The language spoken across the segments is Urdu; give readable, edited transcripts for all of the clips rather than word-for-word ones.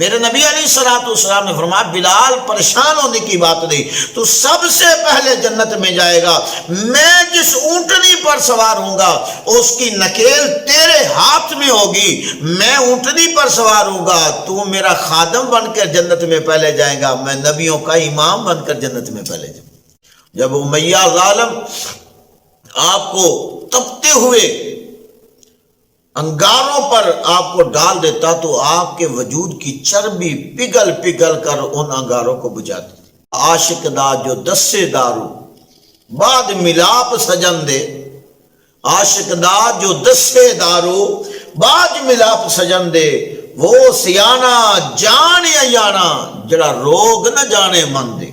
میرے نبی علیہ الصلوۃ والسلام نے فرمایا بلال پریشان ہونے کی بات نہیں، تو سب سے پہلے جنت میں جائے گا، میں جس اونٹنی پر سوار ہوں گا اس کی نکیل تیرے ہاتھ میں ہوگی، میں اونٹنی پر سوار ہوں گا، تو میرا خادم بن کر جنت میں پہلے جائے گا، میں نبیوں کا امام بن کر جنت میں پہلے جاؤں۔ جب امیہ ظالم آپ کو تپتے ہوئے انگاروں پر آپ کو ڈال دیتا تو آپ کے وجود کی چربی پگھل پگھل کر ان انگاروں کو بجھاتی تھی۔ عاشق دا جو دسے دارو بعد ملاپ سجن دے، عاشق دا جو دسے دارو بعد ملاپ سجن دے، وہ سیانا جان ایانا جڑا روگ نہ جانے من دے،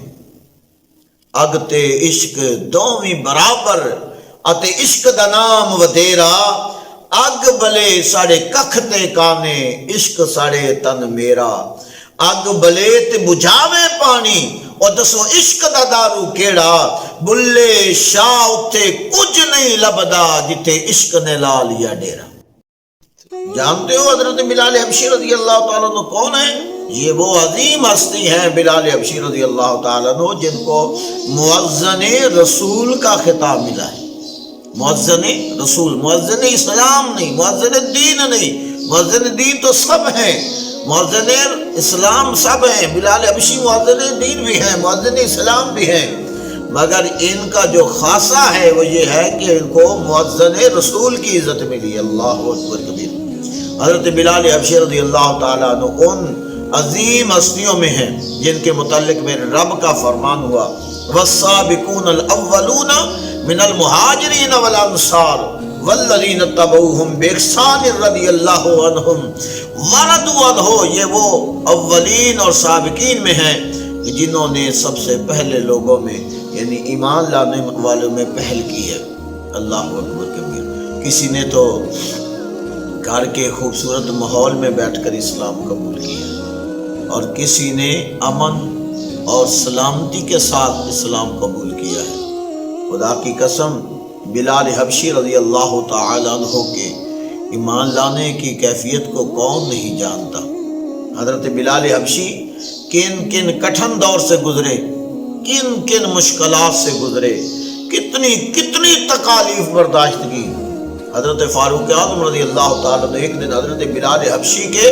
اگ تے عشق دوویں برابر اتے عشق دا نام ودیرا، اگ بلے ساڑے ککھ تے کانے عشق ساڑے تن میرا، اگ بلے تے بجھاوے پانی اور دسو عشق دا دارو کیڑا، بلے شاہ اتے کچھ نہیں لبدا جتے عشق نے لا لیا ڈیرا۔ جانتے ہو حضرت بلال حبشی رضی اللہ تعالیٰ عنہ کون ہے؟ یہ وہ عظیم ہستی ہیں بلال حبشی رضی اللہ تعالیٰ عنہ جن کو مؤذن رسول کا خطاب ملا ہے۔ مؤذن رسول، مؤذن اسلام نہیں، مؤذن دین نہیں، مؤذن دین تو سب ہیں، مؤذن اسلام سب ہیں، بلال حبشی مؤذن دین بھی ہیں، مؤذن اسلام بھی ہیں، مگر ان کا جو خاصہ ہے وہ یہ ہے کہ ان کو مؤذن رسول کی عزت ملی۔ اللہ اکبر کبیر۔ حضرت بلال حبشی رضی اللہ تعالیٰ عنہ ان عظیم ہستیوں میں ہیں جن کے متعلق میرے رب کا فرمان ہوا والسابقون الاولون من المہاجرین والانصار والذین اتبعوہم باحسان رضی اللہ عنہم ورضوا عنہ، یہ وہ اولین اور سابقین میں ہیں جنہوں نے سب سے پہلے لوگوں میں یعنی ایمان لانے والوں میں پہل کی ہے۔ اللہ اکبر کبیر۔ کسی نے تو گھر کے خوبصورت ماحول میں بیٹھ کر اسلام قبول کیا اور کسی نے امن اور سلامتی کے ساتھ اسلام قبول کیا ہے۔ خدا کی قسم بلال حبشی رضی اللہ تعالیٰ عنہ کے ایمان لانے کی کیفیت کو کون نہیں جانتا۔ حضرت بلال حبشی کن کن کٹھن دور سے گزرے، کن کن مشکلات سے گزرے، کتنی کتنی تکالیف برداشت کی۔ حضرت فاروق اعظم رضی اللہ تعالیٰ نے ایک دن حضرت بلال حبشی کے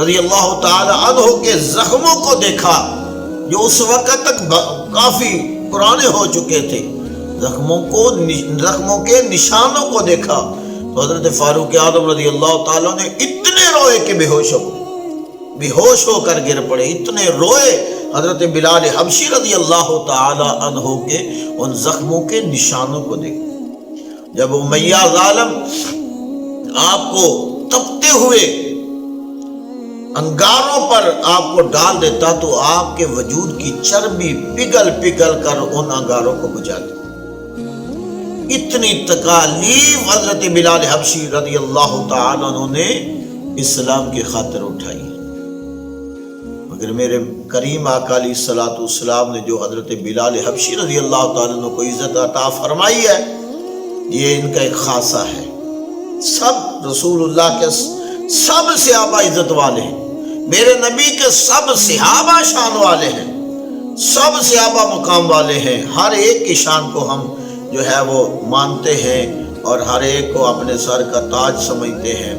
رضی اللہ تعالیٰ عنہ کے زخموں کو دیکھا جو اس وقت تک کافی پرانے ہو چکے تھے، زخموں کے نشانوں کو دیکھا تو حضرت فاروق اعظم رضی اللہ تعالیٰ نے اتنے روئے کہ بے ہوش ہو کر گر پڑے، اتنے روئے حضرت بلال حبشی رضی اللہ تعالی عنہ کے ان زخموں کے نشانوں کو دیکھ۔ جب امیہ ظالم آپ کو تپتے ہوئے انگاروں پر آپ کو ڈال دیتا تو آپ کے وجود کی چربی پگھل پگھل کر ان انگاروں کو بجھاتی۔ اتنی تکالیف حضرت بلال حبشی رضی اللہ تعالی عنہ نے اسلام کی خاطر اٹھائی، مگر میرے کریم آقا علیہ الصلوۃ والسلام نے جو حضرت بلال حبشی رضی اللہ تعالی عنہ کو عزت عطا فرمائی ہے یہ ان کا ایک خاصہ ہے۔ سب رسول اللہ کے سب صحابہ عزت والے ہیں، میرے نبی کے سب صحابہ شان والے ہیں، سب صحابہ مقام والے ہیں، ہر ایک کی شان کو ہم جو ہے وہ مانتے ہیں اور ہر ایک کو اپنے سر کا تاج سمجھتے ہیں۔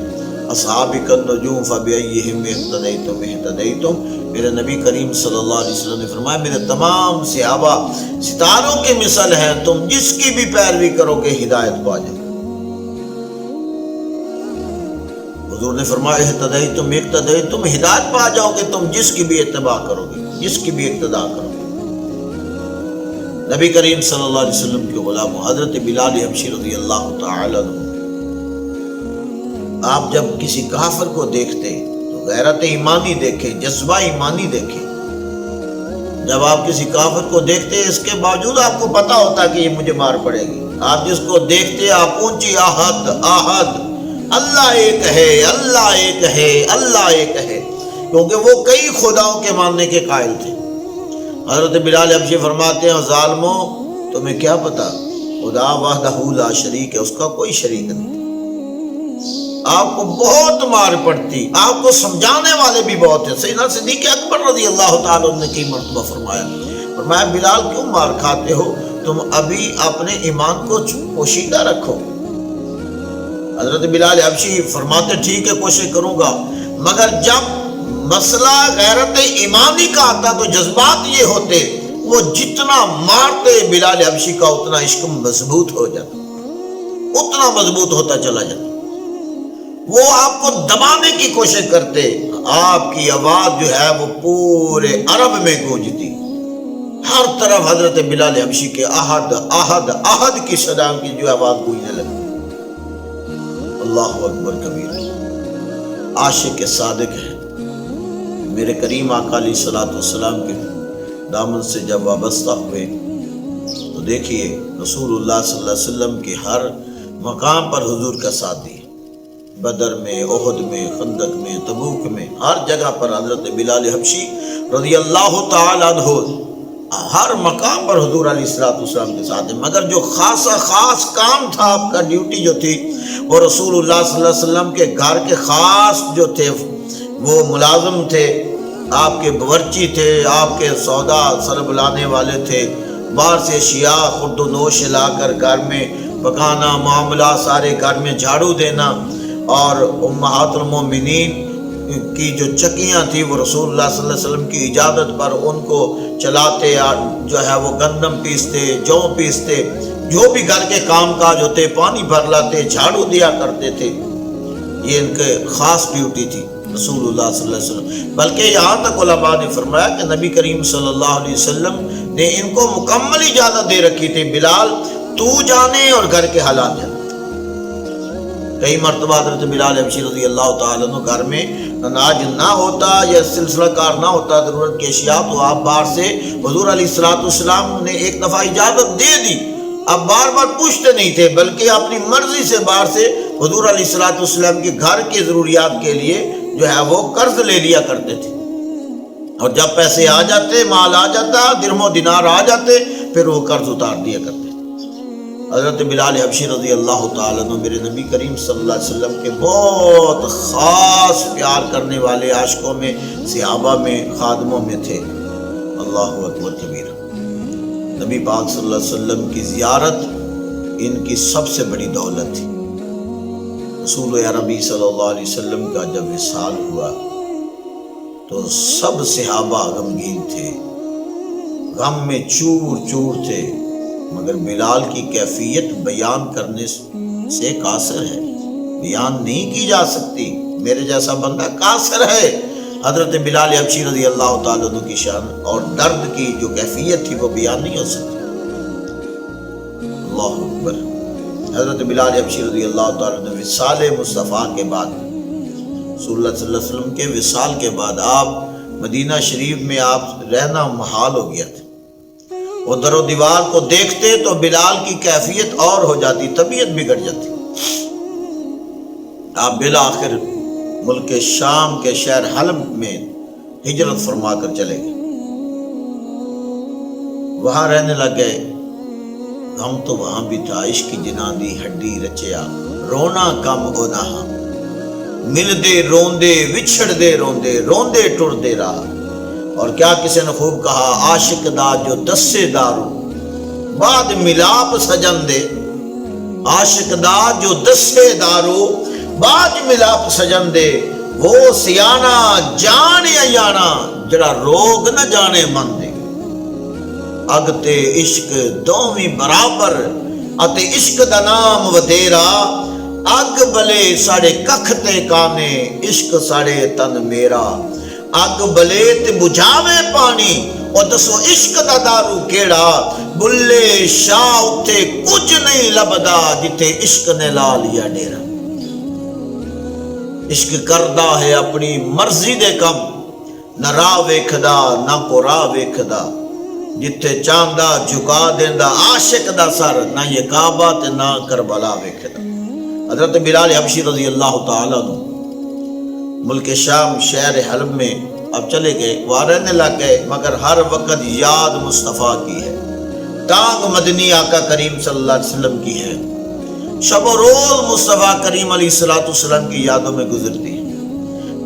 اصحابک النجوم فبأیہم اقتدیتم اہتدیتم، میرے نبی کریم صلی اللہ علیہ وسلم نے فرمایا میرے تمام صحابہ ستاروں کے مثل ہیں، تم جس کی بھی پیروی کرو گے ہدایت پا جاؤ۔ حضور نے فرمایا اہتدیتم اقتدیتم، ہدایت پا جاؤ گے تم جس کی بھی اتباع کرو گے، جس کی بھی اقتداء کرو گے۔ نبی کریم صلی اللہ علیہ وسلم کے غلام حضرت بلال حبشی رضی اللہ تعالی عنہ، آپ جب کسی کافر کو دیکھتے تو غیرت ایمانی دیکھیں، جذبہ ایمانی دیکھیں۔ جب آپ کسی کافر کو دیکھتے اس کے باوجود آپ کو پتا ہوتا کہ یہ مجھے مار پڑے گی، آپ جس کو دیکھتے آپ اونچی آہد آہد اللہ ایک ہے، اللہ ایک ہے، اللہ ایک ہے، کیونکہ وہ کئی خداؤں کے ماننے کے قائل تھے۔ حضرت بلال حبشی فرماتے ہیں ظالموں تمہیں کیا پتا، خدا وحدہ لا شریک ہے، اس کا کوئی شریک نہیں۔ آپ کو بہت مار پڑتی، آپ کو سمجھانے والے بھی بہت ہیں۔ سیدنا صدیق اکبر رضی اللہ تعالیٰ عنہ نے کئی مرتبہ فرمایا بلال کیوں مار کھاتے ہو، تم ابھی اپنے ایمان کو پوشیدہ رکھو۔ حضرت بلال حبشی فرماتے ٹھیک ہے کوشش کروں گا، مگر جب مسئلہ غیرت ایمانی کا آتا تو جذبات یہ ہوتے، وہ جتنا مارتے بلال حبشی کا اتنا عشق مضبوط ہو جاتا، اتنا مضبوط ہوتا چلا جاتا۔ وہ آپ کو دبانے کی کوشش کرتے، آپ کی آواز جو ہے وہ پورے عرب میں گونجتی، ہر طرف حضرت بلال حبشی کے احد احد احد کی صدا کی جو آواز گونجنے لگتی۔ اللہ اکبر کبیر، عاشق صادق ہے۔ میرے کریم آقا علیہ الصلوۃ والسلام کے دامن سے جب وابستہ ہوئے تو دیکھیے رسول اللہ صلی اللہ علیہ وسلم کے ہر مقام پر حضور کا ساتھ دیا، بدر میں، احد میں، خندق میں، تبوک میں، ہر جگہ پر حضرت بلال حبشی رضی اللہ تعالیٰ عنہ ہر مقام پر حضور علیہ الصلوۃ والسلام کے ساتھ ہے۔ مگر جو خاص کام تھا آپ کا، ڈیوٹی جو تھی، وہ رسول اللہ صلی اللہ علیہ وسلم کے گھر کے خاص جو تھے وہ ملازم تھے، آپ کے باورچی تھے، آپ کے سودا سرب لانے والے تھے، باہر سے اشیاء خرد و نوش لا کر گھر میں پکانا، معاملات سارے گھر میں جھاڑو دینا، اور امہات المومنین کی جو چکیاں تھی وہ رسول اللہ صلی اللہ علیہ وسلم کی اجازت پر ان کو چلاتے، جو ہے وہ گندم پیستے، جو پیستے، جو بھی گھر کے کام کاج ہوتے، پانی بھر لاتے، جھاڑو دیا کرتے تھے۔ یہ ان کے خاص ڈیوٹی تھی رسول اللہ صلی اللہ علیہ وسلم۔ بلکہ یہاں تک علماء نے فرمایا کہ نبی کریم صلی اللہ علیہ وسلم نے ان کو مکمل اجازت دے رکھی تھی، بلال تو جانے اور گھر کے حالات جانے۔ کئی مرتبہ حضرت بلال حبشی رضی اللہ تعالیٰ عنہ گھر میں اناج نہ ہوتا یا سلسلہ کار نہ ہوتا، ضرورت کی اشیاء، تو آپ باہر سے حضور علیہ الصلوۃ والسلام نے ایک دفعہ اجازت دے دی، اب بار بار پوچھتے نہیں تھے، بلکہ اپنی مرضی سے باہر سے حضور علیہ الصلوۃ والسلام کے گھر کے ضروریات کے لیے جو ہے وہ قرض لے لیا کرتے تھے، اور جب پیسے آ جاتے، مال آ جاتا، درہم و دینار آ جاتے، پھر وہ قرض اتار دیا کرتے تھے۔ حضرت بلال حبشی رضی اللہ تعالیٰ عنہ میرے نبی کریم صلی اللہ علیہ وسلم کے بہت خاص پیار کرنے والے عاشقوں میں، صحابہ میں، خادموں میں تھے۔ اللہ اکبر کبیر۔ نبی پاک صلی اللہ علیہ وسلم کی زیارت ان کی سب سے بڑی دولت تھی۔ رسول عربی صلی اللہ علیہ وسلم کا جب وصال ہوا تو سب صحابہ غمگین تھے، غم میں چور چور تھے، مگر بلال کی کیفیت بیان کرنے سے قاصر ہے، بیان نہیں کی جا سکتی۔ میرے جیسا بندہ قاصر ہے۔ حضرت بلال حبشی رضی اللہ تعالیٰ عنہ کی شان اور درد کی جو کیفیت تھی وہ بیان نہیں ہو سکتی۔ اللہ اکبر۔ حضرت بلال حبشی رضی اللہ تعالیٰ عنہ وصال مصطفیٰ کے بعد، رسول اللہ صلی اللہ علیہ وسلم کے وصال کے بعد آپ مدینہ شریف میں آپ رہنا محال ہو گیا تھا۔ وہ در و دیوار کو دیکھتے تو بلال کی کیفیت اور ہو جاتی، طبیعت بگڑ جاتی۔ آپ بالآخر ملک شام کے شہر حلب میں ہجرت فرما کر چلے گئے، وہاں رہنے لگ گئے۔ ہم تو وہاں بھی تھا، عشق کی جنانی ہڈی رچیا، رونا کم ہونا، مل دے روندے، وچھڑ دے روندے، روندے ٹر دے رہا۔ اور کیا کسی نے خوب کہا، عاشق دا جو دسے دارو بعد ملاپ سجن دے، عاشق دا جو دسے دارو بعد ملاپ سجن دے، وہ سیانا جان ایانا جڑا روگ نہ جانے من دے۔ اگ تے عشق دوویں برابر اتے عشق دا نام ودیرا، اگ بلے ساڑے ککھ تے کانے، عشق ساڑے تن میرا۔ اگ بلے تے بجھاوے پانی، اور دسو عشق دا دارو کیڑا، بلے شاہ اتے کچھ نہیں لبدا جتے عشق نے لا لیا ڈیرا۔ عشق کردہ ہے اپنی مرضی دے کم، نہ راہ ویکھدا نہ کو راہ ویکھدا، جتے چاندہ جھکا دیندا عاشق دا سر، نہ یہ کعبہ تے نہ کربلا ویکھدا۔ حضرت بلال حبشی رضی اللہ تعالیٰ عنہ ملک شام شہر حلب میں اب چلے گئے، وہاں رہنے لگ گئے، مگر ہر وقت یاد مصطفیٰ کی ہے، ٹانگ مدنی آقا کریم صلی اللہ علیہ وسلم کی ہے۔ شب و روز مصطفیٰ کریم علیہ الصلوۃ والسلام کی یادوں میں گزرتی ہے۔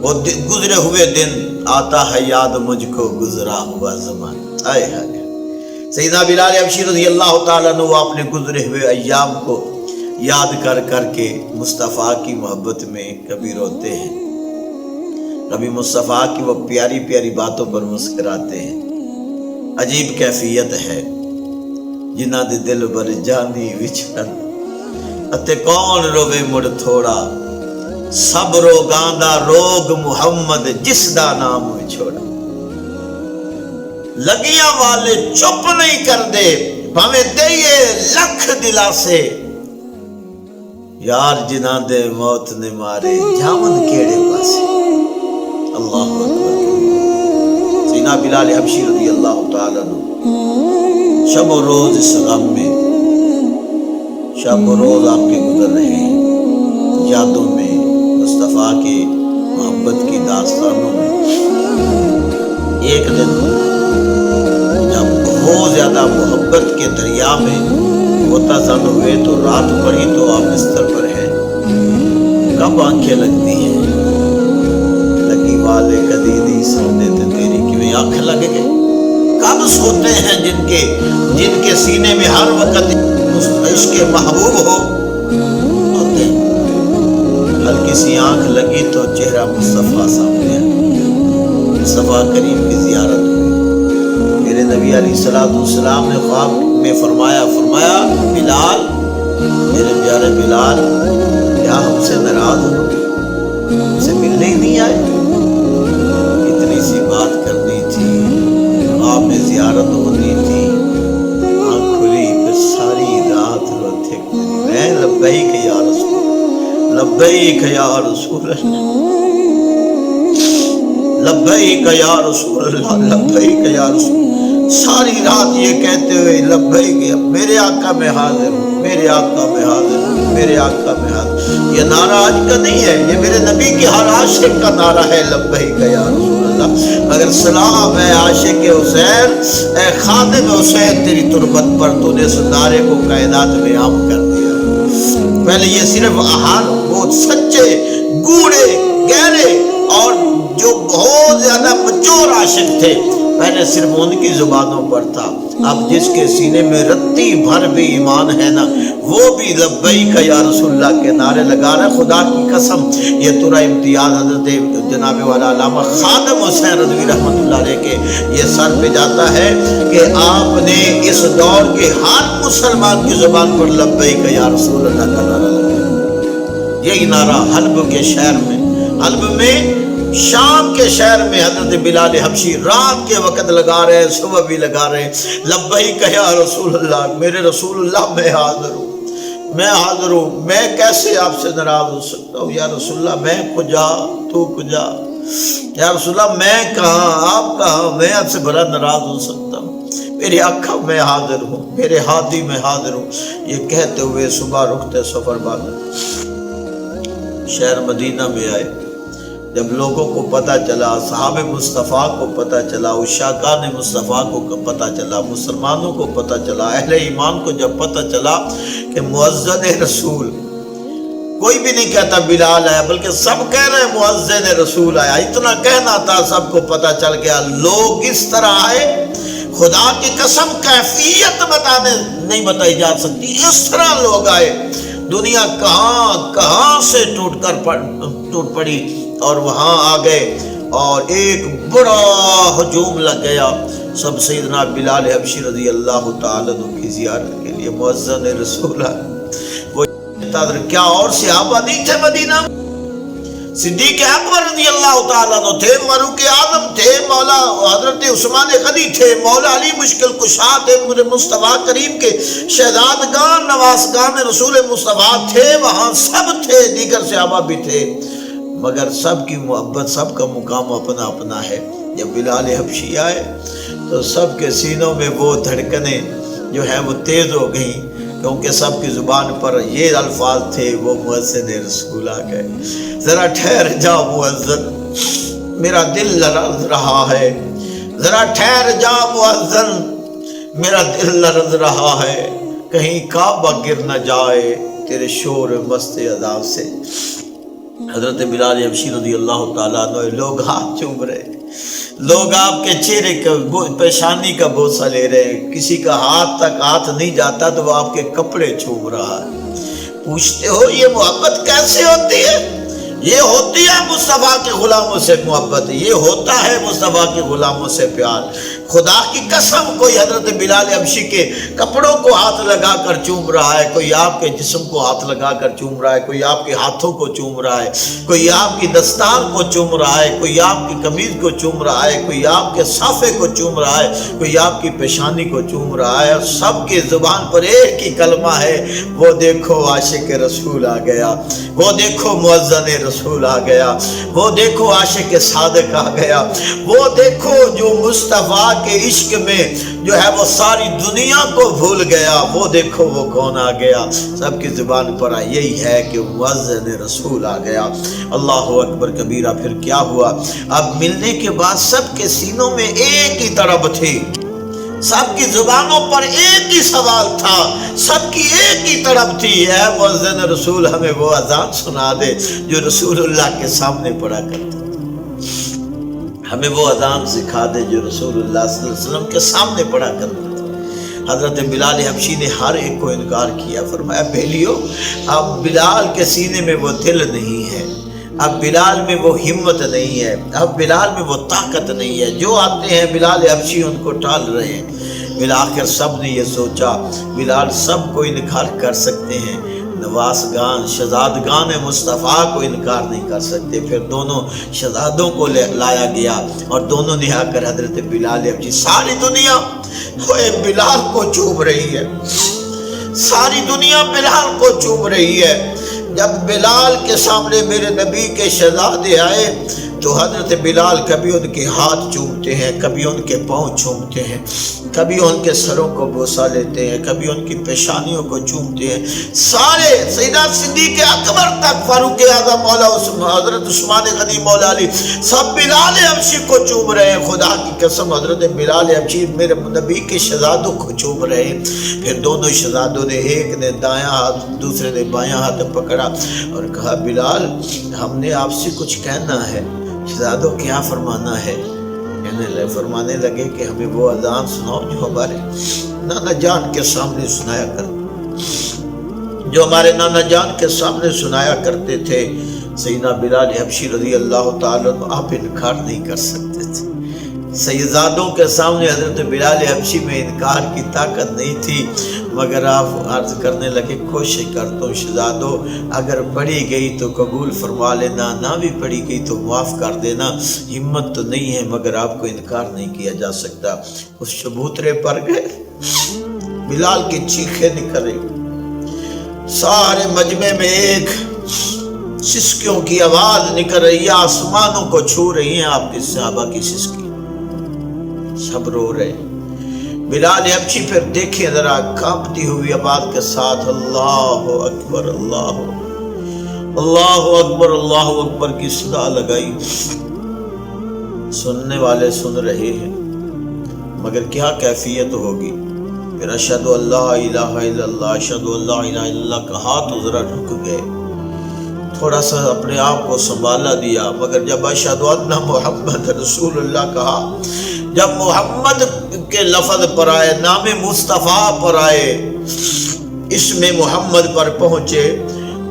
وہ گزرے ہوئے دن آتا ہے یاد مجھ کو گزرا ہوا زمانہ۔ آئے ہائے سیدنا بلال حبشی رضی اللہ تعالیٰ عنہ اپنے گزرے ہوئے ایام کو یاد کر کر کے مصطفیٰ کی محبت میں کبھی روتے ہیں، کبھی مصطفیٰ کی وہ پیاری پیاری باتوں پر مسکراتے ہیں۔ عجیب کیفیت ہے جنہ دے دل بر جانی وچھڑن اتے کون روے مڑ تھوڑا، سب روگاں دا روگ محمد جس دا نام وچھوڑا۔ لگیاں والے چپ نہیں کر دے بھاویں دئیے لکھ دلاسے، یار جنہ دے موت نے مارے جامن کیڑے پاسے۔ اللہ اکبر۔ سیدنا بلال حبشی رضی اللہ تعالیٰ عنہ شب و روز اس غم میں، شب و روز آپ کے گزر رہے ہیں یادوں میں، مصطفیٰ کے محبت کی داستانوں میں۔ ایک دن جب بہت زیادہ محبت کے دریا میں ہوتا زن ہوئے تو رات پڑی تو آپ بستر پر ہیں، کب آنکھیں لگتی ہیں لگی والے کدی دی سونے تے تیری کیویں آنکھ لگ گئے۔ کب سوتے ہیں جن کے سینے میں ہر وقت عشق محبوب ہو، ہوتے ہیں۔ ہلکی سی آنکھ لگی تو چہرہ مصطفیٰ سامنے آیا، مصطفیٰ کریم کی زیارت ہوئی۔ میرے نبی علیہ الصلوۃ والسلام نے خواب میں فرمایا بلال، میرے پیارے بلال، کیا ہم سے ناراض ہو، ہم سے ملنے ہی نہیں آئے؟ اتنی سی بات کرنی تھی، خواب میں زیارت ہونی تھی، آنکھ کھلی پھر ساری رات روتے میں لبیک یا رسول، لبیک یا رسول اللہ، لبیک یا رسول اللہ، لبیک یا رسول، ساری رات یہ کہتے ہوئے لبیک، میرے آقا میں حاضر ہوں، میرے آقا میں حاضر ہوں، میرے آقا میں حاضر ہوں۔ یہ نعرہ آج کا نہیں ہے، یہ میرے نبی کے ہر عاشق کا نعرہ ہے، لبیک یا رسول اللہ۔ مگر سلام اے عاشق حسین، اے خادم حسین، تیری تربت پر تو نے اس نعرے کو کائنات میں عام کر دیا۔ پہلے یہ صرف بہت سچے، گوڑے، گہرے اور جو بہت زیادہ مچور عاشق تھے، پہلے صرف ان کی زبانوں پر تھا، اب جس کے سینے میں رتی بھر بھی ایمان ہے نا، وہ بھی لبیک یا رسول اللہ کے نعرے لگا رہا ہے۔ خدا کی قسم یہ ترا امتیاز حضرت جناب والا علامہ خادم حسین رضوی رحمۃ اللہ علیہ کے یہ سر پہ جاتا ہے کہ آپ نے اس دور کے ہر مسلمان کی زبان پر لبیک یا رسول اللہ کا نعرہ لگایا۔ یہی نعرہ حلب کے شہر میں، حلب میں شام کے شہر میں حضرت بلال حبشی رات کے وقت لگا رہے ہیں، صبح بھی لگا رہے ہیں، لبیک یا رسول اللہ، میرے رسول اللہ میں حاضر ہوں، میں حاضر ہوں، میں کیسے آپ سے ناراض ہو سکتا ہوں؟ یا رسول اللہ میں کجا تو کجا، یا رسول اللہ میں کہاں آپ کہاں، میں آپ سے بڑا ناراض ہو سکتا ہوں، میرے آقا میں حاضر ہوں، میرے ہادی میں حاضر ہوں۔ یہ کہتے ہوئے صبح رختے سفر باندھا شہر مدینہ میں آئے۔ جب لوگوں کو پتہ چلا، صحابہ مصطفیٰ کو پتہ چلا، عشاقان مصطفیٰ کو پتہ چلا، مسلمانوں کو پتہ چلا، اہل ایمان کو جب پتہ چلا کہ مؤذن رسول، کوئی بھی نہیں کہتا بلال آیا، بلکہ سب کہہ رہے ہیں مؤذن رسول آیا، اتنا کہنا تھا، سب کو پتہ چل گیا۔ لوگ اس طرح آئے، خدا کی قسم کیفیت بتانے نہیں بتائی جا سکتی، اس طرح لوگ آئے، دنیا کہاں کہاں سے ٹوٹ پڑی اور وہاں آ گئے، اور ایک بڑا ہجوم لگ گیا، سب سیدنا بلال حبشی رضی اللہ تعالیٰ عنہ کی زیارت کے لیے۔ مؤذن رسول وہ کیا اور صحابہ نہیں تھے مدینہ؟ صدیق اکبر رضی اللہ تعالیٰ عنہ تھے، فاروق اعظم تھے، مولا حضرت عثمان غنی تھے، مولا علی مشکل کشا تھے، مصطفیٰ کریم کے شہزادگان نواسگان رسول مصطفیٰ تھے، وہاں سب تھے، دیگر صحابہ بھی تھے، مگر سب کی محبت، سب کا مقام اپنا اپنا ہے۔ جب بلال حبشی آئے تو سب کے سینوں میں وہ دھڑکنیں جو ہیں وہ تیز ہو گئیں، کیونکہ سب کی زبان پر یہ الفاظ تھے، وہ مؤذن رسول آ گئے، ذرا ٹھہر جا مؤذن، میرا دل لرز رہا ہے، ذرا ٹھہر جا مؤذن، میرا دل لرز رہا ہے، کہیں کعبہ گر نہ جائے، تیرے شور مست عذاب سے حضرت بلال حبشی رضی اللہ تعالیٰ عنہ لوگ ہاتھ چوم رہے، لوگ آپ کے چہرے کا پیشانی کا بوسہ لے رہے ہیں، کسی کا ہاتھ تک ہاتھ نہیں جاتا تو وہ آپ کے کپڑے چوم رہا ہے۔ پوچھتے ہو یہ محبت کیسے ہوتی ہے؟ یہ ہوتی ہے مصطفیٰ کے غلاموں سے محبت، یہ ہوتا ہے مصطفیٰ کے غلاموں سے پیار۔ خدا کی قسم کوئی حضرت بلال حبشی کے کپڑوں کو ہاتھ لگا کر چوم رہا ہے، کوئی آپ کے جسم کو ہاتھ لگا کر چوم رہا ہے، کوئی آپ کے ہاتھوں کو چوم رہا ہے، کوئی آپ کی دستار کو چوم رہا ہے، کوئی آپ کی قمیض کو چوم رہا ہے، کوئی آپ کے صافے کو چوم رہا ہے، کوئی آپ کی پیشانی کو چوم رہا ہے، اور سب کی زبان پر ایک ہی کلمہ ہے، وہ دیکھو عاشق رسول آ گیا، وہ دیکھو مؤذن رسول آ گیا، وہ دیکھو عاشق صادق آ گیا، وہ دیکھو جو مصطفیٰ کے عشق میں جو ہے وہ ساری دنیا کو بھول گیا، وہ دیکھو وہ کون آ گیا۔ سب کی زبان پر یہی ہے کہ مؤذن رسول آ گیا۔ اللہ اکبر کبیرہ۔ پھر کیا ہوا؟ اب ملنے کے بعد سب کے سینوں میں ایک ہی طرب تھی، سب کی زبانوں پر ایک ہی سوال تھا، سب کی ایک ہی طرب تھی، اے مؤذن رسول ہمیں وہ اذان سنا دے جو رسول اللہ کے سامنے پڑھا کرتے، ہمیں وہ اذان سکھا دے جو رسول اللہ صلی اللہ علیہ وسلم کے سامنے پڑھا کرتے تھے۔ حضرت بلال حبشی نے ہر ایک کو انکار کیا، فرمایا بھیلیو اب بلال کے سینے میں وہ دل نہیں ہے، اب بلال میں وہ ہمت نہیں ہے، اب بلال میں وہ طاقت نہیں ہے، جو آتے ہیں بلال حبشی ان کو ٹال رہے ہیں۔ بالآخر سب نے یہ سوچا بلال سب کو انکار کر سکتے ہیں، نواسگان شہزادگان مصطفیٰ کو انکار نہیں کر سکتے۔ پھر دونوں شہزادوں کو لایا گیا اور دونوں نے آ کر حضرت بلال حبشی، ساری دنیا بلال کو چوم رہی ہے، ساری دنیا بلال کو چوم رہی ہے۔ جب بلال کے سامنے میرے نبی کے شہزادے آئے تو حضرت بلال کبھی ان کے ہاتھ چومتے ہیں، کبھی ان کے پاؤں چومتے ہیں، کبھی ان کے سروں کو بوسہ لیتے ہیں، کبھی ان کی پیشانیوں کو چومتے ہیں۔ سارے سیدنا صدیق اکبر تک، فاروق اعظم مولا حضرت عثمان غنی مولا علی، سب بلال حبشی کو چوم رہے ہیں۔ خدا کی قسم حضرت بلال حبشی میرے نبی کے شہزادوں کو چوم رہے ہیں۔ پھر دونوں شہزادوں نے، ایک نے دایاں ہاتھ دوسرے نے بایاں ہاتھ پکڑا اور کہا بلال ہم نے آپ سے کچھ کہنا ہے۔ شہزادوں کیا فرمانا ہے؟ فرمانے لگے کہ ہمیں وہ اذان سناؤ جو ہمارے نانا جان کے سامنے سنایا کرتے، جو ہمارے نانا جان کے سامنے سنایا کرتے تھے۔ سیدنا بلال حبشی رضی اللہ تعالیٰ عنہ آپ انکار نہیں کر سکتے تھے، سیدزادوں کے سامنے حضرت بلال حبشی میں انکار کی طاقت نہیں تھی، مگر آپ عرض کرنے لگے کوشش کرتا ہوں شہزادوں، اگر پڑھی گئی تو قبول فرما لینا، نہ بھی پڑھی گئی تو معاف کر دینا، ہمت تو نہیں ہے مگر آپ کو انکار نہیں کیا جا سکتا۔ اس چبوترے پر گئے، بلال کی چیخیں نکل رہی، سارے مجمع میں ایک سسکیوں کی آواز نکل رہی ہے، آسمانوں کو چھو رہی ہیں آپ کے صحابہ کی سسکی، سب رو رہے۔ بلال حبشی پھر دیکھیں ذرا کانپتی ہوئی آواز کے ساتھ اللہ اکبر اللہ اللہ اکبر اللہ اکبر کی صدا لگائی۔ سننے والے سن رہے ہیں مگر کیا کیفیت ہوگی؟ پھر اشہدو اللہ الہ الا اللہ اشہدو اللہ الہ الا اللہ کہا تو ذرا رک گئے، تھوڑا سا اپنے آپ کو سنبھالا دیا، مگر جب اشہدو ان محمد رسول اللہ کہا، جب محمد کے لفظ پر آئے، نام مصطفیٰ پر آئے، اسم محمد پر پہنچے،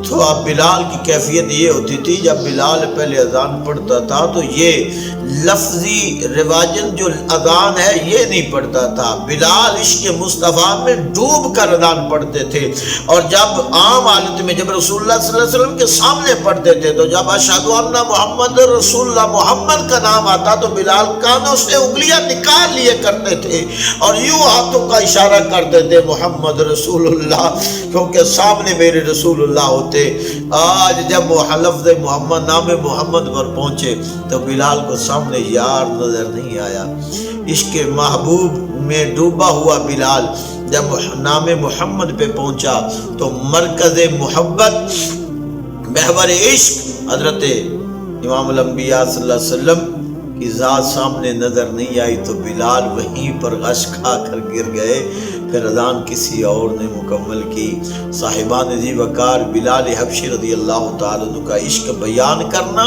تو اب بلال کی کیفیت یہ ہوتی تھی، جب بلال پہلے اذان پڑھتا تھا تو یہ لفظی رواجن جو اذان ہے یہ نہیں پڑھتا تھا، بلال عشق مصطفیٰ میں ڈوب کر اذان پڑھتے تھے، اور جب عام حالت میں جب رسول اللہ صلی اللہ علیہ وسلم کے سامنے پڑھتے تھے تو جب اشہدو ان محمد رسول اللہ محمد کا نام آتا تو بلال کانوں سے انگلیاں نکال لیے کرتے تھے اور یوں ہاتھوں کا اشارہ کرتے تھے محمد رسول اللہ، کیونکہ سامنے میرے رسول اللہ ہوتے۔ آج جب وہ لفظ محمد نام محمد پر پہنچے تو بلال کو سامنے یار نظر نہیں آیا، عشق محبوب میں ڈوبا ہوا بلال جب نام محمد پہ پہنچا تو مرکز محبت محور عشق حضرت امام الانبیاء صلی اللہ علیہ وسلم کی ذات سامنے نظر نہیں آئی تو بلال وہیں پر غش کھا کر گر گئے۔ پھر اذان کسی اور نے مکمل کی۔ صاحبان جی وقار بلال حبشی رضی اللہ تعالیٰ عنہ کا عشق بیان کرنا،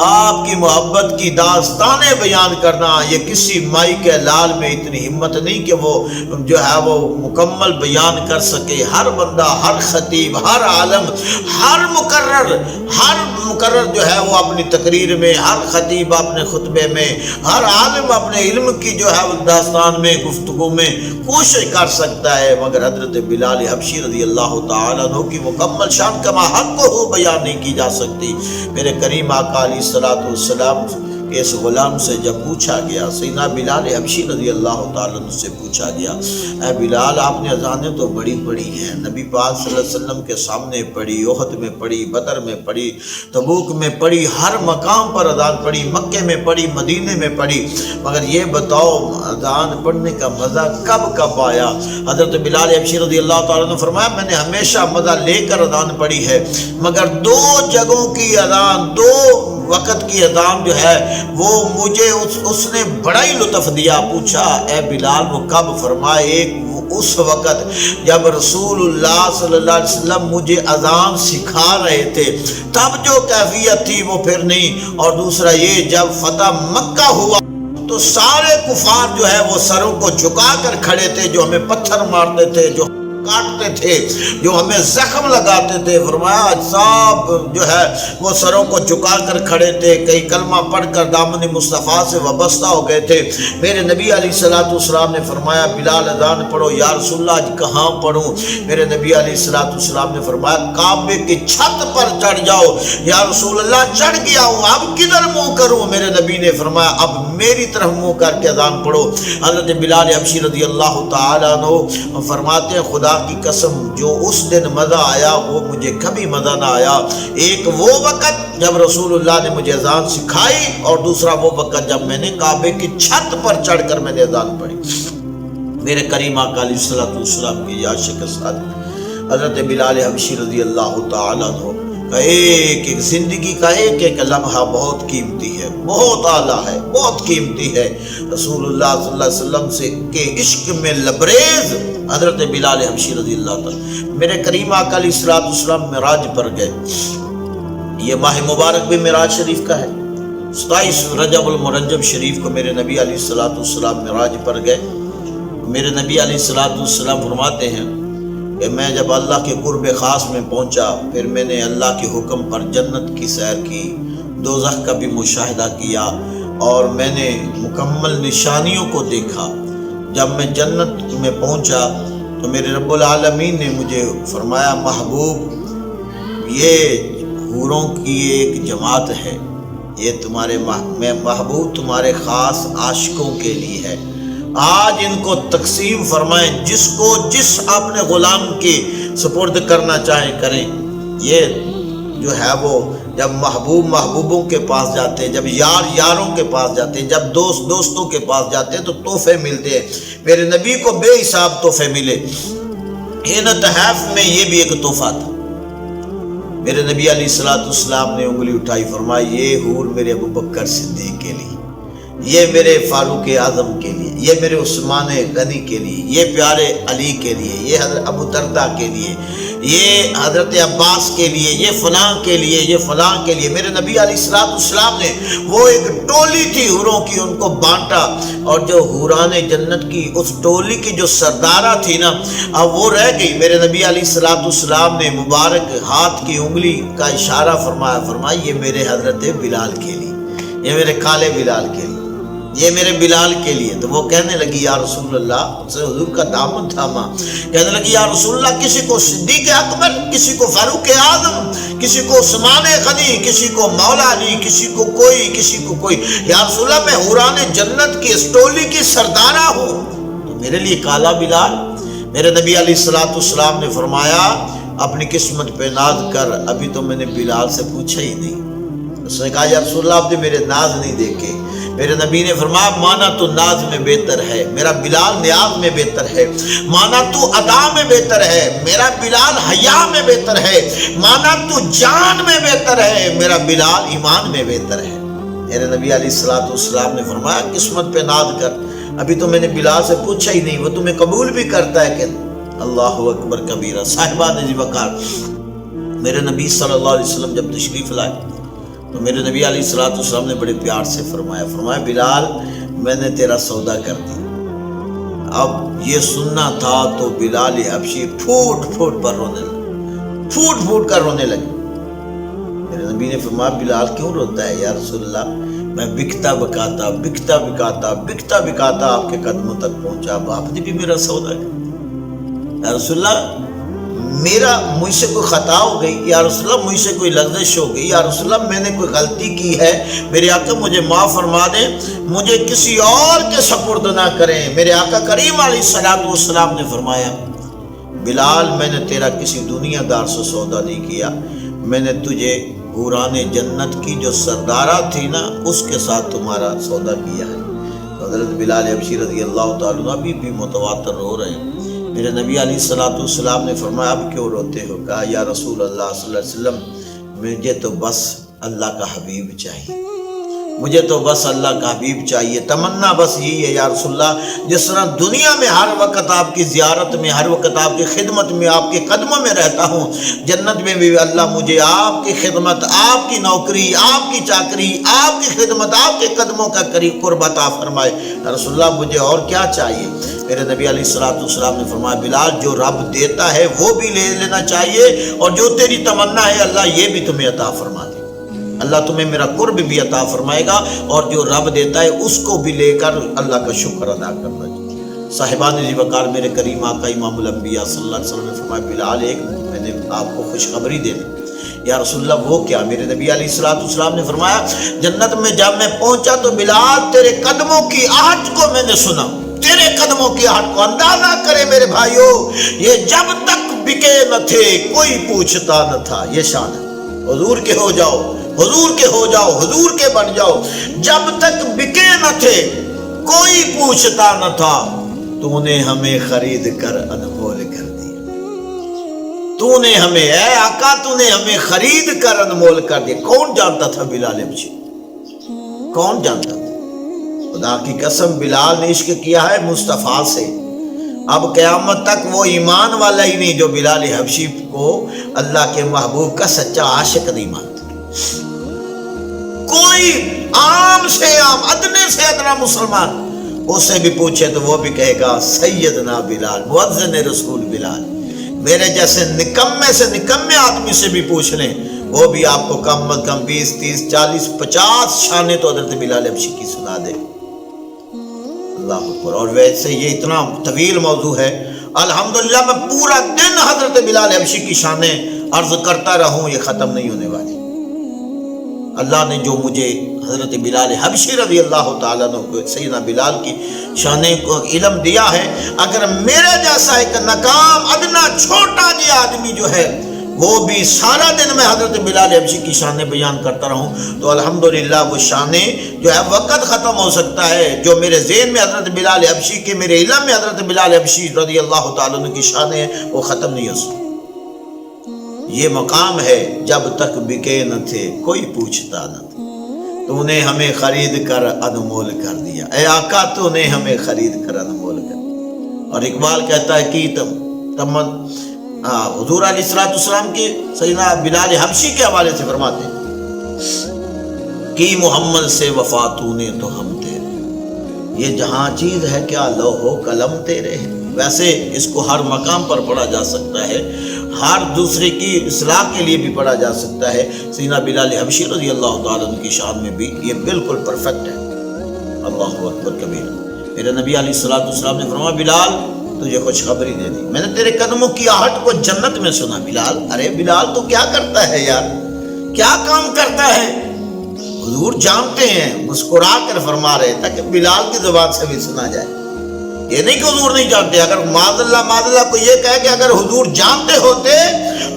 آپ کی محبت کی داستانیں بیان کرنا، یہ کسی مائی کے لال میں اتنی ہمت نہیں کہ وہ جو ہے وہ مکمل بیان کر سکے۔ ہر بندہ، ہر خطیب، ہر عالم، ہر مقرر جو ہے وہ اپنی تقریر میں، ہر خطیب اپنے خطبے میں، ہر عالم اپنے علم کی جو ہے وہ داستان میں، گفتگو میں کوشش کر سکتا ہے، مگر حضرت بلال حبشی رضی اللہ تعالیٰ عنہ کی مکمل شان کما حق کو بیان نہیں کی جا سکتی۔ میرے کریم آقا علیہ الصلوۃ والسلام کہ اس غلام سے جب پوچھا گیا، سیدنا بلال حبشی رضی اللہ تعالیٰ عنہ سے پوچھا گیا، اے بلال آپ نے اذانیں تو بڑی پڑھی ہیں، نبی پاک صلی اللہ علیہ وسلم کے سامنے پڑھی، احد میں پڑھی، بدر میں پڑھی، تبوک میں پڑھی، ہر مقام پر اذان پڑھی، مکے میں پڑھی، مدینے میں پڑھی، مگر یہ بتاؤ اذان پڑھنے کا مزہ کب آیا؟ حضرت بلال حبشی رضی اللہ تعالیٰ عنہ فرمایا میں نے ہمیشہ مزہ لے کر اذان پڑھی ہے، مگر دو جگہوں کی اذان، دو وقت کی اذان جو ہے وہ مجھے اس نے بڑا ہی لطف دیا۔ پوچھا اے بلال وہ کب؟ فرمایا ایک اس وقت جب رسول اللہ صلی اللہ علیہ وسلم مجھے اذان سکھا رہے تھے، تب جو کیفیت تھی وہ پھر نہیں، اور دوسرا یہ جب فتح مکہ ہوا تو سارے کفار جو ہے وہ سروں کو جھکا کر کھڑے تھے، جو ہمیں پتھر مارتے تھے، جو کاٹتے تھے، جو ہمیں زخم لگاتے تھے، فرمایا صاحب جو ہے وہ سروں کو جھکا کر کھڑے تھے، کئی کلمہ پڑھ کر دامن مصطفیٰ سے وابستہ ہو گئے تھے۔ میرے نبی علیہ الصلوۃ والسلام نے فرمایا بلال اذان پڑھو۔ یا رسول اللہ آج کہاں پڑھوں؟ میرے نبی علیہ الصلوۃ والسلام نے فرمایا کعبے کی چھت پر چڑھ جاؤ۔ یا رسول اللہ چڑھ گیا ہوں، اب کدھر منہ کروں؟ میرے نبی نے فرمایا اب میری طرف منہ کر کے اذان پڑھو۔ حضرت بلال حبشی رضی اللہ تعالیٰ عنہ فرماتے ہیں خدا کی قسم جو اس دن مزہ آیا وہ مجھے کبھی مزہ نہ آیا۔ ایک وہ وقت جب رسول اللہ نے مجھے اذان سکھائی، اور دوسرا وہ وقت جب میں نے کعبے کی چھت پر چڑھ کر میں نے اذان پڑھی۔ میرے کریم آقا علیہ الصلوۃ والسلام کی عاشق صادق حضرت بلال حبشی رضی اللہ تعالیٰ عنہ کا ایک زندگی کا ایک لمحہ بہت قیمتی ہے، بہت اعلیٰ ہے، بہت قیمتی ہے۔ رسول اللہ صلی اللہ علیہ وسلم سے کے عشق میں لبریز حضرت بلال حبشی رضی اللہ تعالیٰ میرے کریم آقا علیہ الصلوۃ والسلام معراج پر گئے۔ یہ ماہ مبارک بھی معراج شریف کا ہے۔ 27 رجب المرجب شریف کو میرے نبی علیہ الصلوۃ والسلام معراج پر گئے۔ میرے نبی علیہ الصلوۃ والسلام فرماتے ہیں کہ میں جب اللہ کے قرب خاص میں پہنچا، پھر میں نے اللہ کے حکم پر جنت کی سیر کی، دوزخ کا بھی مشاہدہ کیا، اور میں نے مکمل نشانیوں کو دیکھا۔ جب میں جنت میں پہنچا تو میرے رب العالمین نے مجھے فرمایا محبوب یہ حوروں کی ایک جماعت ہے، یہ تمہارے محبوب تمہارے خاص عاشقوں کے لیے ہے، آج ان کو تقسیم فرمائیں، جس کو جس اپنے غلام کی سپرد کرنا چاہیں کریں۔ یہ جو ہے وہ جب محبوب محبوبوں کے پاس جاتے ہیں، جب یار یاروں کے پاس جاتے ہیں، جب دوست دوستوں کے پاس جاتے ہیں تو تحفے ملتے ہیں۔ میرے نبی کو بے حساب تحفے ملے، ہین تحائف میں یہ بھی ایک تحفہ تھا۔ میرے نبی علیہ الصلوۃ والسلام نے انگلی اٹھائی، فرمایا یہ حور میرے ابوبکر صدیق کے لیے، یہ میرے فاروق اعظم کے لیے، یہ میرے عثمان غنی کے لیے، یہ پیارے علی کے لیے، یہ حضرت ابو دردہ کے لیے، یہ حضرت عباس کے لیے، یہ فلاں کے لیے، یہ فلاں کے لیے۔ میرے نبی علیہ الصلوۃ والسلام نے وہ ایک ٹولی تھی حوروں کی، ان کو بانٹا، اور جو حوران جنت کی اس ٹولی کی جو سردارہ تھی نا، اب وہ رہ گئی۔ میرے نبی علیہ الصلوۃ والسلام نے مبارک ہاتھ کی انگلی کا اشارہ فرمایا یہ میرے حضرت بلال کے لیے، یہ میرے کالے بلال کے لیے، یہ میرے بلال کے لیے۔ تو وہ کہنے لگی یا رسول اللہ، ان سے حضور کا دامن تھاما، کہنے لگی یا رسول اللہ کسی کو صدیق اکبر، کسی کو فاروق اعظم، کسی کو عثمان غنی، کسی کو مولا علی، کسی کو کوئی۔ یا رسول اللہ میں حوران جنت کی اس ٹولی کی سردارہ ہوں، تو میرے لیے کالا بلال۔ میرے نبی علیہ الصلوۃ والسلام نے فرمایا اپنی قسمت پہ ناز کر، ابھی تو میں نے بلال سے پوچھا ہی نہیں۔ اس نے کہا یا رسول اللہ آپ نے میرے ناز نہیں دیکھے۔ میرے نبی نے فرمایا مانا تو ناز میں بہتر ہے، میرا بلال نیاز میں بہتر ہے، مانا تو ادا میں بہتر ہے، میرا بلال حیا میں بہتر ہے، مانا تو جان میں بہتر ہے، میرا بلال ایمان میں بہتر ہے۔ میرے نبی علیہ الصلوۃ والسلام نے فرمایا قسمت پہ ناز کر، ابھی تو میں نے بلال سے پوچھا ہی نہیں، وہ تمہیں قبول بھی کرتا ہے کہ اللہ اکبر کبیرہ۔ صاحبان ذی وقار، میرے نبی صلی اللہ علیہ وسلم جب تشریف لائے تو میرے نبی علیہ السلام نے بڑے پیار سے فرمایا بلال میں نے تیرا سودا کر دیا۔ اب یہ سننا تھا تو بلال حبشی پھوٹ پھوٹ کر رونے لگے۔ میرے نبی نے فرمایا بلال کیوں روتا ہے یا رسول اللہ؟ میں بکتا بکاتا آپ کے قدموں تک پہنچا، اب آپ نے بھی میرا سودا کیا۔ یا رسول اللہ مجھ سے کوئی خطا ہو گئی، یا رسول اللہ مجھ سے کوئی لغزش ہو گئی، یا رسول اللہ میں نے کوئی غلطی کی ہے، میرے آقا مجھے معاف فرما دیں، مجھے کسی اور کے سپرد نہ کریں۔ میرے آقا کریم علیہ السلام نے فرمایا بلال میں نے تیرا کسی دنیا دار سے سودا نہیں کیا، میں نے تجھے حوران جنت کی جو سردارہ تھی نا اس کے ساتھ تمہارا سودا کیا ہے۔ حضرت بلال حبشی رضی اللہ تعالیٰ عنہ بھی متواتر رو رہے ہیں۔ میرے نبی علیہ السلام نے فرمایا اب کیوں روتے ہو؟ کہا یا رسول اللہ صلی اللہ علیہ وسلم مجھے تو بس اللہ کا حبیب چاہیے، مجھے تو بس اللہ کا حبیب چاہیے، تمنا بس یہی ہے یا رسول اللہ۔ جس طرح دنیا میں ہر وقت آپ کی زیارت میں، ہر وقت آپ کی خدمت میں، آپ کے قدموں میں رہتا ہوں، جنت میں بھی اللہ مجھے آپ کی خدمت، آپ کی نوکری، آپ کی چاکری، آپ کی خدمت، آپ کے قدموں کا قرب عطا فرمائے۔ یا رسول اللہ مجھے اور کیا چاہیے؟ میرے نبی علیہ السلام نے فرمایا بلال جو رب دیتا ہے وہ بھی لے لینا چاہیے، اور جو تیری تمنا ہے اللہ یہ بھی تمہیں عطا فرما دے، اللہ تمہیں میرا قرب بھی عطا فرمائے گا، اور جو رب دیتا ہے اس کو بھی لے کر اللہ کا شکر ادا کرنا چاہیے۔ صاحبان ذی وقار، میرے کریم آقا امام الانبیاء صلی اللہ علیہ وسلم نے فرمایا بلال ایک میں نے آپ کو خوشخبری دے دی۔ یا رسول اللہ وہ کیا؟ میرے نبی علیہ السلام نے فرمایا جنت میں جب میں پہنچا تو بلال تیرے قدموں کی آہٹ کو میں نے سنا، تیرے قدموں کی آہٹ کو۔ اندازہ کرے میرے بھائیوں، یہ جب تک بکے نہ تھے کوئی پوچھتا نہ تھا، یہ شان ہے۔ حضور کے ہو جاؤ، حضور کے ہو جاؤ، حضور کے بن جاؤ، جب تک بکے نہ تھے کوئی پوچھتا نہ تھا، تو نے ہمیں خرید کر انمول کر دیا، تو نے ہمیں اے آقا تو نے ہمیں خرید کر انمول کر دیا۔ کون جانتا تھا بلال حبشی؟ کون جانتا تھا؟ خدا کی قسم بلال نے عشق کیا ہے مصطفیٰ سے، اب قیامت تک وہ ایمان والا ہی نہیں جو بلال حبشی کو اللہ کے محبوب کا سچا عاشق نہیں مانتا۔ کوئی عام سے عام، ادنے سے ادنا مسلمان اس سے بھی پوچھے تو وہ بھی کہے گا سیدنا بلال، مؤذن رسول بلال۔ میرے جیسے نکمے سے نکمے آدمی سے بھی پوچھ لیں، وہ بھی آپ کو کم از کم 20 30 40 50 شانیں تو حضرت بلال حبشی کی سنا دے۔ اللہ اکبر۔ اور ویسے یہ اتنا طویل موضوع ہے، الحمدللہ میں پورا دن حضرت بلال حبشی کی شانیں عرض کرتا رہوں، یہ ختم نہیں ہونے والی۔ اللہ نے جو مجھے حضرت بلال حبشی رضی اللہ تعالیٰ عنہ کو سیدنا بلال کی شانیں کو علم دیا ہے، اگر میرے جیسا ایک ناکام ادنا چھوٹا جی آدمی جو ہے وہ بھی سارا دن میں حضرت بلال حبشی کی شانیں بیان کرتا رہوں تو الحمدللہ وہ شانیں جو ہے وقت ختم ہو سکتا ہے۔ جو میرے ذہن میں حضرت بلال حبشی کے، میرے علم میں حضرت بلال حبشی رضی اللہ تعالیٰ عنہ کی شانیں ہیں، وہ ختم نہیں ہو سکتی۔ یہ مقام ہے جب تک بکے نہ تھے کوئی پوچھتا نہ تھا، تو نے ہمیں خرید کر انمول کر دیا۔ اے آقا تو نے ہمیں خرید کر انمول کر دیا۔ اور اقبال کہتا ہے کہ حضور علیہ السلام کی سیدنا بلال حبشی کے حوالے سے فرماتے ہیں کہ محمد سے وفا تو نے تو ہم تیرے، یہ جہاں چیز ہے کیا لوح و قلم تیرے ہیں۔ ویسے اس کو ہر مقام پر پڑھا جا سکتا ہے، ہر دوسرے کی اصلاح کے لیے بھی پڑھا جا سکتا ہے۔ سیدنا بلال حبشی رضی اللہ تعالیٰ عنہ کی شان میں بھی یہ بالکل پرفیکٹ ہے۔ اللہ اکبر کبیرہ۔ میرے نبی علیہ السلام نے فرمایا بلال تجھے خوشخبری دے دی، میں نے تیرے قدموں کی آہٹ کو جنت میں سنا۔ بلال، ارے بلال تو کیا کرتا ہے یار، کیا کام کرتا ہے؟ حضور جانتے ہیں، مسکرا کر فرما رہے تاکہ بلال کی زبان سے بھی سنا جائے۔ یہ نہیں کہ حضور نہیں جانتے. اگر معاذ اللہ کو یہ کہے کہ اگر حضور جانتے ہوتے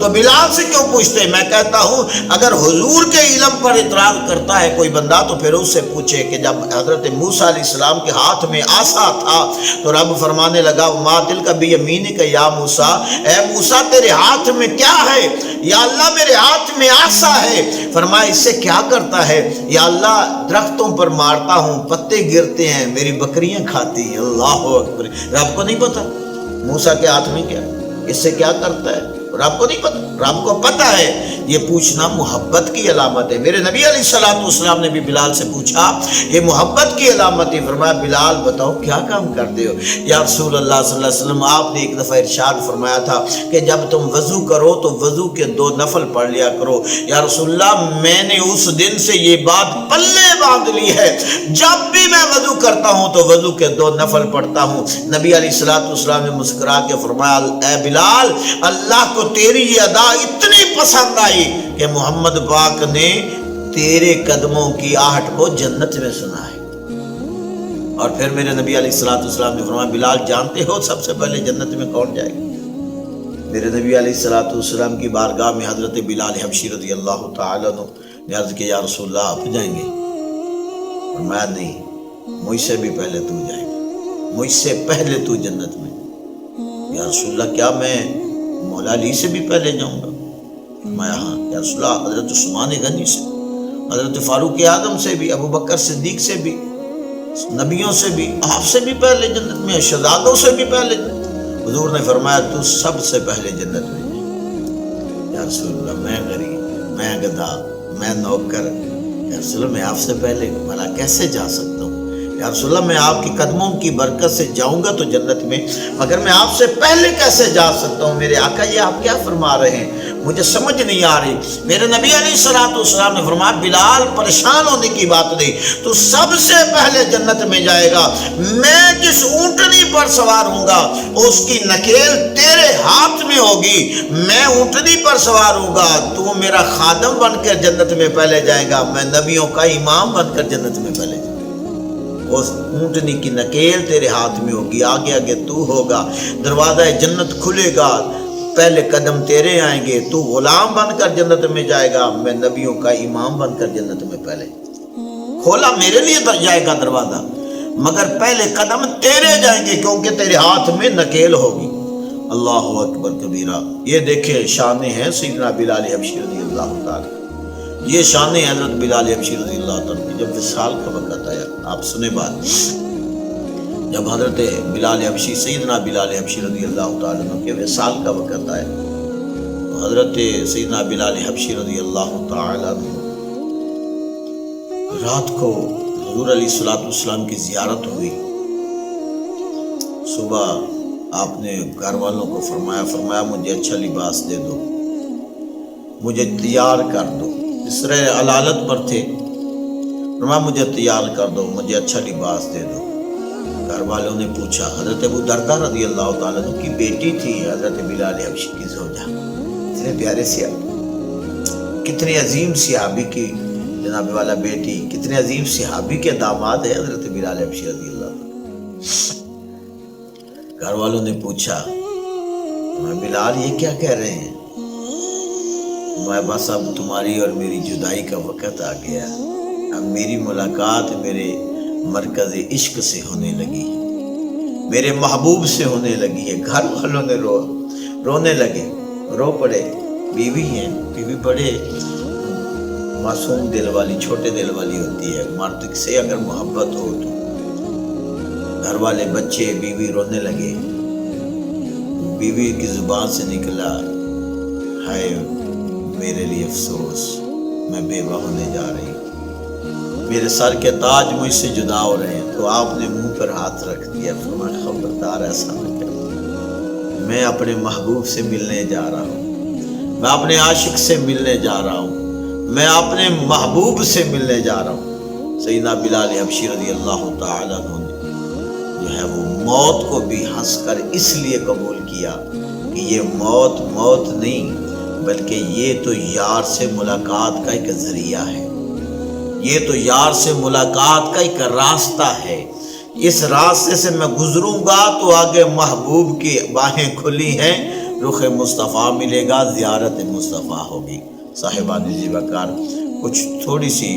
تو بلال سے کیوں پوچھتے؟ میں کہتا ہوں اگر حضور کے علم پر اعتراض کرتا ہے کوئی بندہ تو پھر اس سے پوچھے کہ جب حضرت موسیٰ علیہ السلام کے ہاتھ میں عصا تھا تو رب فرمانے لگا ما تلک بیمینک یا موسیٰ، اے موسیٰ تیرے ہاتھ میں کیا ہے؟ یا اللہ میرے ہاتھ میں عصا ہے. فرمایا اس سے کیا کرتا ہے؟ یا اللہ درختوں پر مارتا ہوں، پتے گرتے ہیں، میری بکریاں کھاتی ہیں. اللہ اکبر. رب کو نہیں پتا موسیٰ کے ہاتھ میں کیا، اس سے کیا کرتا ہے؟ رب کو نہیں پتا. رب کو پتا ہے. یہ پوچھنا محبت کی علامت ہے. میرے نبی علیہ الصلوۃ والسلام نے بھی بلال سے پوچھا، یہ محبت کی علامت ہے. فرمایا بلال بتاؤ کیا کام کرتے ہو؟ یا رسول اللہ صلی اللہ علیہ وسلم آپ نے ایک دفعہ ارشاد فرمایا تھا کہ جب تم وضو کرو تو وضو کے 2 نفل پڑھ لیا کرو. یا رسول اللہ میں نے اس دن سے یہ بات پلے باندھ لی ہے، جب بھی میں وضو کرتا ہوں تو وضو کے 2 نفل پڑھتا ہوں. نبی علیہ الصلوۃ والسلام نے مسکرا کے فرمایا اے بلال اللہ کو تیری یہ ادا اتنی پسند آئی کہ محمد پاک نے تیرے قدموں کی آہٹ کو جنت میں سنا ہے. اور پھر میرے نبی علیہ الصلوۃ والسلام نے فرمایا بلال جانتے ہو سب سے پہلے جنت میں کون جائے گا؟ میرے نبی علیہ الصلوۃ والسلام کی بارگاہ میں حضرت بلال حبشی رضی اللہ تعالی عنہ نے عرض کیا یا رسول اللہ آپ جائیں گے؟ فرمایا نہیں، مجھ سے بھی پہلے تو جائے گا، مجھ سے پہلے تو جنت میں. یا رسول اللہ کیا میں مولا علی سے بھی پہلے جاؤں گا؟ فرمایا ہاں. یا رسول اللہ حضرت عثمان غنی سے، حضرت فاروق اعظم سے بھی، ابو بکر صدیق سے بھی، نبیوں سے بھی، آپ سے بھی پہلے جنت میں، شہزادوں سے بھی پہلے. حضور نے فرمایا تو سب سے پہلے جنت میں جائے. یا رسول اللہ میں غریب، میں گدھا، میں نوکر، یا رسول اللہ میں آپ سے پہلے بھلا کیسے جا سکتا ہوں؟ یا رسول اللہ میں آپ کی قدموں کی برکت سے جاؤں گا تو جنت میں، مگر میں آپ سے پہلے کیسے جا سکتا ہوں؟ میرے آقا یہ آپ کیا فرما رہے ہیں؟ مجھے سمجھ نہیں آ رہی. میرے نبی علیہ الصلوۃ والسلام نے فرمایا بلال پریشان ہونے کی بات نہیں، تو سب سے پہلے جنت میں جائے گا. میں جس اونٹنی پر سوار ہوں گا اس کی نکیل تیرے ہاتھ میں ہوگی. میں اونٹنی پر سوار ہوں گا، تو میرا خادم بن کر جنت میں پہلے جائے گا، میں نبیوں کا امام بن کر جنت میں پہلے جائے گا. اس اونٹنی کی نکیل تیرے ہاتھ میں ہوگی، آگے آگے تو ہوگا، دروازہ جنت کھلے گا، پہلے قدم تیرے آئیں گے، تو غلام بن کر جنت میں جائے گا، میں نبیوں کا امام بن کر جنت میں پہلے. کھولا میرے لیے جائے گا دروازہ، مگر پہلے قدم تیرے جائیں گے کیونکہ تیرے ہاتھ میں نکیل ہوگی. اللہ اکبر کبیرہ. یہ دیکھیں شان ہے سیدنا بلال حبشی رضی اللہ تعالی. یہ شان ہے حضرت بلال حبشی رضی اللہ تعالی کی. جب وصال کا وقت آیا، آپ سنیں بات، جب حضرت بلال حبشی سیدنا بلال حبشی رضی اللہ تعالی عنہ کے وصال کا وقت آیا تو حضرت سیدنا بلال حبشی رضی اللہ تعالی عنہ رات کو حضور علیہ الصلوۃ والسلام کی زیارت ہوئی. صبح آپ نے گھر والوں کو فرمایا مجھے اچھا لباس دے دو، مجھے تیار کر دو. اس طرح علالت پر تھے. فرمایا مجھے تیار کر دو، مجھے اچھا لباس دے دو. گھر والوں نے پوچھا. حضرت ابو دردہ رضی اللہ تعالیٰ عنہ کی بیٹی تھی حضرت بلال حبشی کی زوجہ. اتنے پیارے صحابی، کتنے عظیم صحابی کی جناب والا بیٹی، کتنے عظیم صحابی کے داماد ہے حضرت بلال حبشی رضی اللہ تعالیٰ. گھر والوں نے پوچھا بلال یہ کیا کہہ رہے ہیں؟ میں بس اب تمہاری اور میری جدائی کا وقت آ گیا، اب میری ملاقات میرے مرکز عشق سے ہونے لگی، میرے محبوب سے ہونے لگی ہے. گھر والوں نے رونے لگے، رو پڑے. بیوی ہیں، بیوی بڑے معصوم دل والی، چھوٹے دل والی ہوتی ہے. مرد سے اگر محبت ہو تو گھر والے، بچے، بیوی رونے لگے. بیوی کی زبان سے نکلا ہائے میرے لیے افسوس، میں بیوہ ہونے جا رہی ہوں، میرے سر کے تاج مجھ سے جدا ہو رہے ہیں. تو آپ نے منہ پر ہاتھ رکھ دیا. فرمایا خبردار ایسا نہ کرو، میں اپنے محبوب سے ملنے جا رہا ہوں، میں اپنے عاشق سے ملنے جا رہا ہوں، میں اپنے محبوب سے ملنے جا رہا ہوں. سیدنا بلال حبشی رضی اللہ تعالیٰ عنہ نے جو ہے وہ موت کو بھی ہنس کر اس لیے قبول کیا کہ یہ موت نہیں بلکہ یہ تو یار سے ملاقات کا ایک ذریعہ ہے، یہ تو یار سے ملاقات کا ایک راستہ ہے. اس راستے سے میں گزروں گا تو آگے محبوب کی باہیں کھلی ہیں، رخ مصطفیٰ ملے گا، زیارت مصطفیٰ ہوگی۔ صاحبان جی وقار کچھ تھوڑی سی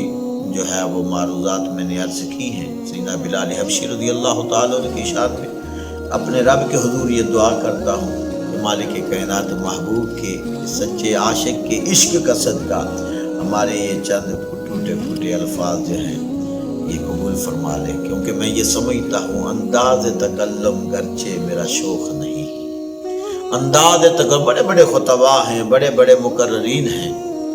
جو ہے وہ معروضات میں نے عرض کی ہیں۔ سیدنا بلال حبشی رضی اللہ تعالیٰ عنہ کی شان میں اپنے رب کے حضور یہ دعا کرتا ہوں کہ مالک کائنات محبوب کے سچے عاشق کے عشق کا صدقہ ہمارے یہ چند ٹوٹے پھوٹے الفاظ جو ہیں یہ قبول فرما لے، کیونکہ میں یہ سمجھتا ہوں انداز تکلم گرچہ میرا شوق نہیں، انداز تکلم بڑے بڑے خطباء ہیں، بڑے بڑے مقررین ہیں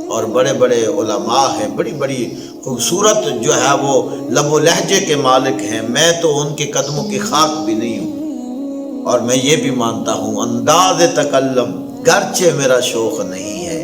اور بڑے بڑے علماء ہیں، بڑی بڑی خوبصورت جو ہے وہ لب و لہجے کے مالک ہیں، میں تو ان کے قدموں کی خاک بھی نہیں ہوں، اور میں یہ بھی مانتا ہوں انداز تکلم گرچہ میرا شوق نہیں ہے،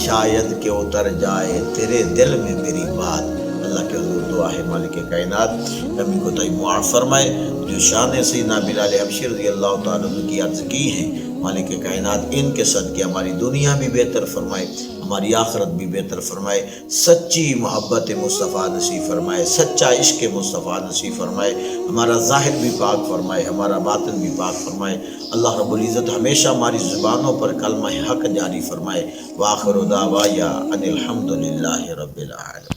شاید کہ اتر جائے تیرے دل میں میری بات۔ اللہ کے حضور دعا ہے مالک کائنات کمی کو تئی معاف فرمائے، جو شان سیدنا بلال حبشی رضی اللہ تعالیٰ عنہ کی عرض کی ہیں، مالک کائنات ان کے صدقے ہماری دنیا بھی بہتر فرمائے، ہماری آخرت بھی بہتر فرمائے، سچی محبت مصطفیٰ نصیب فرمائے، سچا عشق مصطفیٰ نصیب فرمائے، ہمارا ظاہر بھی پاک فرمائے، ہمارا باطن بھی پاک فرمائے۔ اللہ رب العزت ہمیشہ ہماری زبانوں پر کلمہ حق جاری فرمائے۔ وآخر دعوایا ان الحمد للہ رب العالمین۔